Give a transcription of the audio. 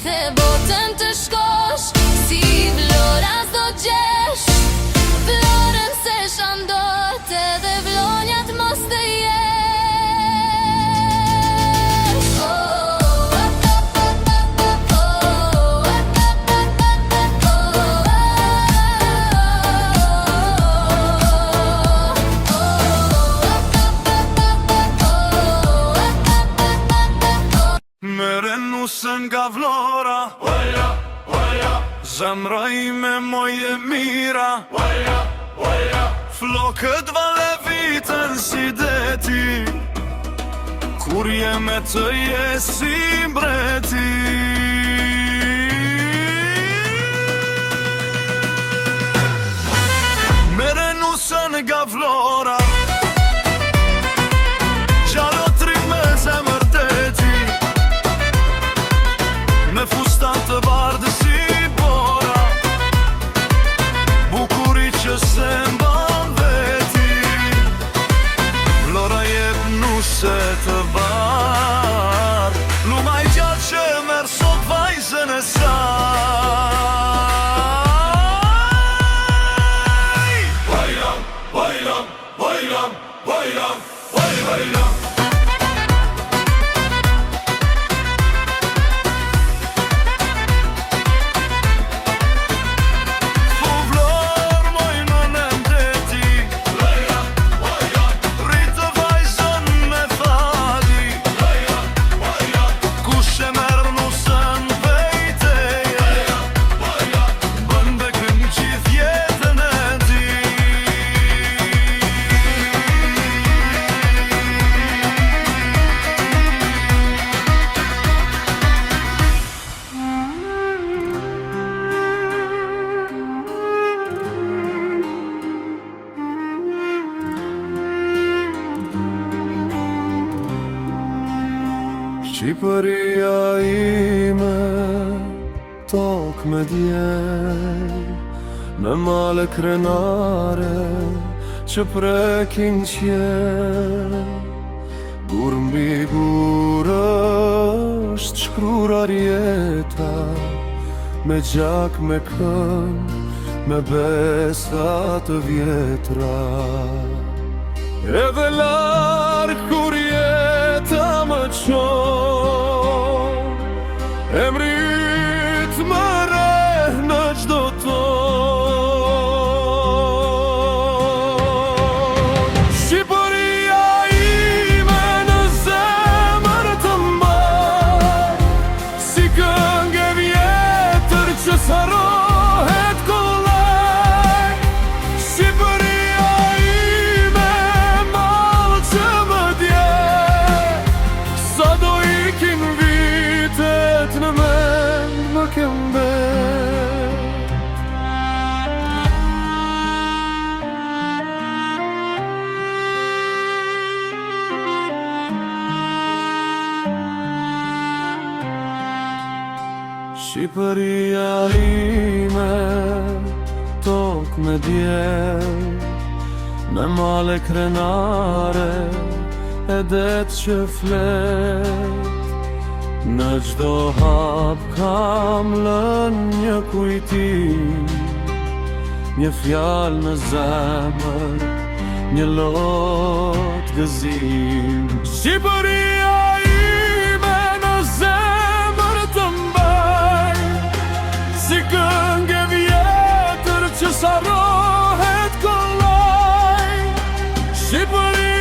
gjithë botën të shkosh, si vlora s'do gjesh, vlorën se shandot edhe vlonjat mos të jesh. Nusën nga vlora, zemra ime moje mira, flokët vale vitën si deti, kur jeme të jesi mbreti. Mere nusën nga vlora, gjarotri me zemër deti, me fustan të bardë si bora, bukuri që se mban veti, vlora jep nuse të bardë, lumaj gjatë që merë sot vajzën e saj. Bajram, bajram, bajram, bajram, bajram. Shqipëria ime, tokë me djej, me male krenare që prekin qje, gur mbi gur është shkruar jeta, me gjak me kën, me besa të vjetra. Edhe larg kur jeta më qon, emrit më reh në çdo ton. Shqipëria ime në zemër të mbaj, si këngë e vjetër që sarohet kollaj. Shqipëria ime mall që më dje, sa do ikin vitet në men më kembet. Shqipëria ime, tokë me djel, me male krenare, e det që flet. Në çdo hap kam lën një kujtim, një fjalë në zemër, një lot gëzim. Shqipëria ime në zemër të mbaj, si këngë e vjetër që sarohet kollaj. Shqipëria